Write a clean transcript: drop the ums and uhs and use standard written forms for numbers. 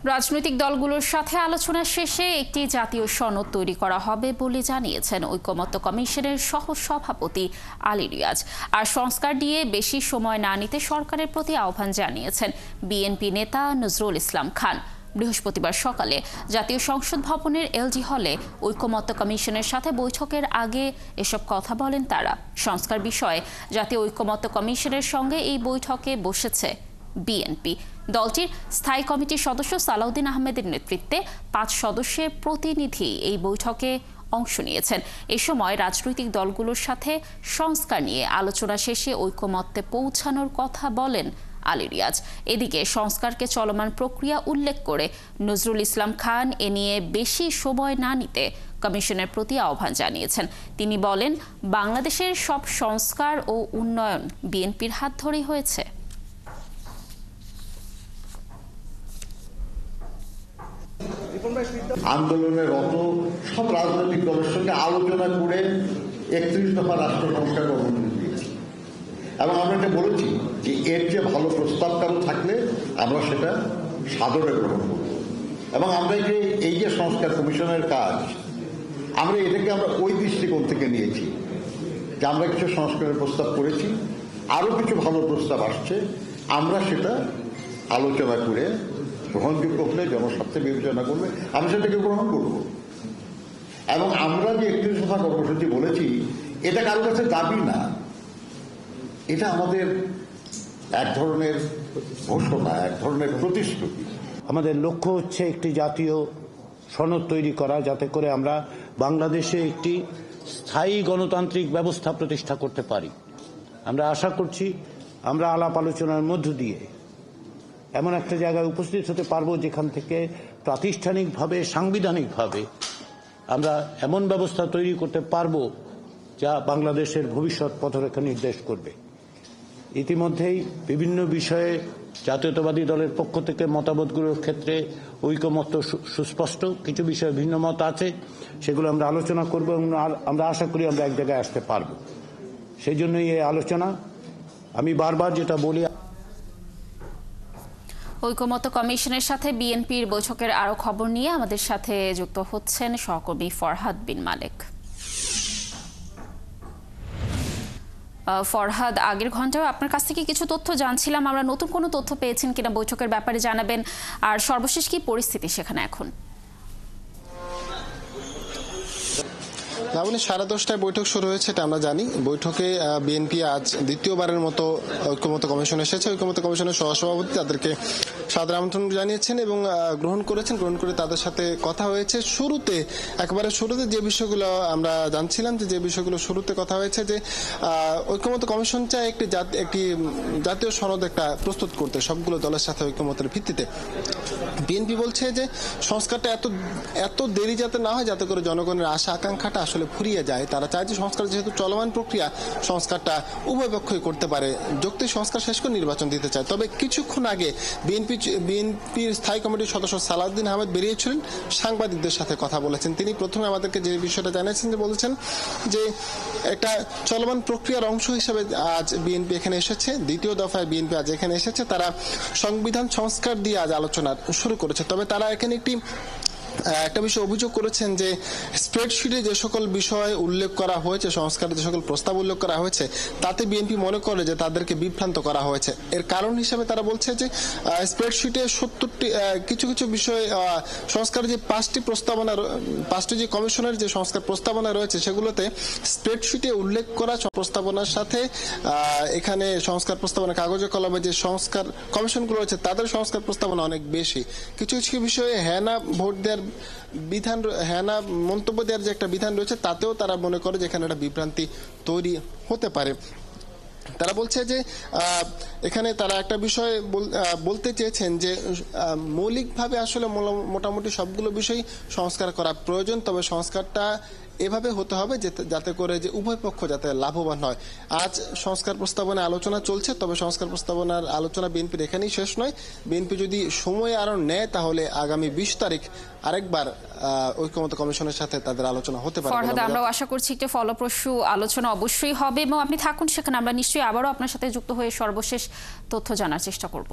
রাজনৈতিক দলগুলোর সাথে আলোচনা শেষে একটি জাতীয় সনদ তৈরি করা হবে বলে জানিয়েছেন ঐকমত্য কমিশনের সহ-সভাপতি আলী রিয়াজ। আর সংস্কার নিয়ে বেশি সময় না নিতে সরকারের প্রতি আহ্বান জানিয়েছেন বিএনপি নেতা নজরুল ইসলাম খান। বৃহস্পতিবার সকালে জাতীয় সংসদ ভবনের এলজি হলে ঐকমত্য কমিশনের সাথে বৈঠকের আগে এসব কথা বলেন তারা। সংস্কার বিষয়ে জাতীয় ঐকমত্য কমিশনের সঙ্গে এই বৈঠকে বসেছে বিএনপি। দলটির স্থায়ী কমিটির সদস্য সালাউদ্দিন আহমেদের নেতৃত্বে 5 সদস্যের প্রতিনিধি এই বৈঠকে অংশ নিয়েছেন। এ সময় রাজনৈতিক দলগুলোর সাথে সংস্কার নিয়ে আলোচনা শেষে ঐকমত্যে পৌঁছানোর কথা বলেন আলী রিয়াজ। এদিকে সংস্কারকে চলমান প্রক্রিয়া উল্লেখ করে নজরুল ইসলাম খান এ নিয়ে বেশি সময় না নিতে কমিশনের প্রতি আহ্বান জানিয়েছেন। তিনি বলেন, বাংলাদেশের সব সংস্কার ও উন্নয়ন বিএনপির হাত ধরেই হয়েছে। আন্দোলনের রত সব রাজনৈতিক দলের সঙ্গে আলোচনা করে 31 দফা রাষ্ট্র সংস্কার অনুমোদন দিয়েছি এবং আমরা এটা বলেছি যে এর যে ভালো প্রস্তাব কারো থাকলে আমরা সেটা সাদরে গ্রহণ করব। এবং আমরা এই যে সংস্কার কমিশনের কাজ, আমরা ওই দৃষ্টিকোণ থেকে নিয়েছি যে আমরা কিছু সংস্কারের প্রস্তাব করেছি, আরো কিছু ভালো প্রস্তাব আসছে, আমরা সেটা আলোচনা করে গ্রহণযোগ্য হলে জনস্বার্থে বিবেচনা করবে আমি সেটাকে গ্রহণ করব। এবং আমরা যে 31 দফা কর্মসূচি বলেছি এটা কারোর কাছে দাবি না, এটা আমাদের এক ধরনের ঘোষণা, এক ধরনের প্রতিশ্রুতি। আমাদের লক্ষ্য হচ্ছে একটি জাতীয় সনদ তৈরি করা, যাতে করে আমরা বাংলাদেশে একটি স্থায়ী গণতান্ত্রিক ব্যবস্থা প্রতিষ্ঠা করতে পারি। আমরা আশা করছি আমরা আলাপ আলোচনার মধ্য দিয়ে এমন একটা জায়গায় উপস্থিত হতে পারবো যেখান থেকে প্রাতিষ্ঠানিকভাবে, সাংবিধানিকভাবে আমরা এমন ব্যবস্থা তৈরি করতে পারবো যা বাংলাদেশের ভবিষ্যৎ পথরেখা নির্দেশ করবে। ইতিমধ্যেই বিভিন্ন বিষয়ে জাতীয়তাবাদী দলের পক্ষ থেকে মতামতগুলোর ক্ষেত্রে ঐকমত্য সুস্পষ্ট, কিছু বিষয়ে ভিন্ন মত আছে, সেগুলো আমরা আলোচনা করব এবং আমরা আশা করি আমরা এক জায়গায় আসতে পারবো। সেই জন্যই এই আলোচনা। আমি বারবার যেটা বলি, ঐকমত্য কমিশনের সাথে বিএনপির বৈঠকের আরো খবর নিয়ে আমাদের সাথে যুক্ত হচ্ছেন সহকর্মী ফরহাদ বিন মালেক। ফরহাদ, আগের ঘন্টায় আপনার কাছ থেকে কিছু তথ্য জানছিলাম, আমরা নতুন কোনো তথ্য পেয়েছেন কিনা বৈঠকের ব্যাপারে জানাবেন, আর সর্বশেষ কি পরিস্থিতি সেখানে এখন? লাবণী, 10:30টায় বৈঠক শুরু হয়েছে এটা আমরা জানি। বৈঠকে বিএনপি আজ দ্বিতীয়বারের মতো ঐকমত্য কমিশন এসেছে। ঐকমত্য কমিশনের সহসভাপতি তাদেরকে সাদর আমন্ত্রণ জানিয়েছেন এবং গ্রহণ করে তাদের সাথে কথা হয়েছে। একেবারে শুরুতে যে বিষয়গুলো আমরা জানছিলাম, যে বিষয়গুলো শুরুতে কথা হয়েছে, যে ঐকমত্য কমিশন চায় একটি জাতীয় সনদ একটা প্রস্তুত করতে সবগুলো দলের সাথে ঐকমত্যের ভিত্তিতে। বিএনপি বলছে যে সংস্কারটা এত দেরি যাতে না হয়, যাতে করে জনগণের আশা আকাঙ্ক্ষাটা আসলে ফুরিয়ে যায়। তারা চায় যে সংস্কার যেহেতু চলমান প্রক্রিয়া, সংস্কারটা উভয় পক্ষই করতে পারে, যৌক্তিক সংস্কার শেষ করে নির্বাচন দিতে চায়। তবে কিছুক্ষণ আগে বিএনপির স্থায়ী কমিটির সদস্য সালাউদ্দিন আহমেদ বেরিয়েছিলেন, সাংবাদিকদের সাথে কথা বলেছেন। তিনি প্রথমে আমাদেরকে যে বিষয়টা জানিয়েছেন, যে বলেছেন যে একটা চলমান প্রক্রিয়ার অংশ হিসেবে আজ বিএনপি এখানে এসেছে। দ্বিতীয় দফায় বিএনপি আজ এখানে এসেছে। তারা সংবিধান সংস্কার দিয়ে আজ আলোচনা শুরু করেছে। তবে তারা এখানে একটা বিষয় অভিযোগ করেছেন, যে স্প্রেডশিটে যে সকল বিষয় উল্লেখ করা হয়েছে, সংস্কারের যে সকল প্রস্তাব উল্লেখ করা হয়েছে, তাতে বিএনপি মনে করে যে তাদেরকে বিভ্রান্ত করা হয়েছে। এর কারণ হিসেবে তারা বলছে যে স্প্রেডশিটে 70টি কিছু বিষয় সংস্কারের যে 5টি যে কমিশনের যে সংস্কার প্রস্তাবনা রয়েছে, সেগুলোতে স্প্রেডশিটে উল্লেখ করা প্রস্তাবনার সাথে এখানে সংস্কার প্রস্তাবনা কাগজে কলমে যে সংস্কার কমিশনগুলো রয়েছে তাদের সংস্কার প্রস্তাবনা অনেক বেশি। কিছু বিষয়ে হ্যাঁ ভোট দেওয়ার বিধান, মন্তব্য দেওয়ার যে একটা বিধান রয়েছে, তাতেও তারা মনে করে যে এখানে একটা বিভ্রান্তি তৈরি হতে পারে। তারা বলছে যে এখানে তারা একটা বিষয় বলতে চেয়েছেন, যে মৌলিকভাবে আসলে মোটামুটি সবগুলো বিষয় সংস্কার করা প্রয়োজন, তবে সংস্কারটা এভাবে হতে হবে যাতে করে যে উভয় পক্ষ যাতে লাভবান হয়। আজ সংস্কার প্রস্তাবনায় আলোচনা চলছে, তবে সংস্কার প্রস্তাবনার আলোচনা বিএনপির এখানেই শেষ নয়। বিএনপি যদি সময় আরো নেয়, তাহলে আগামী 20 তারিখ আরেকবার ঐকমত্য কমিশনের সাথে তাদের আলোচনা হতে পারে। ফরহাদ, আমরাও আশা করছি একটা ফলপ্রসূ আলোচনা অবশ্যই হবে এবং আপনি থাকুন সেখানে, আমরা নিশ্চয়ই আবারও আপনার সাথে যুক্ত হয়ে সর্বশেষ তথ্য জানার চেষ্টা করব।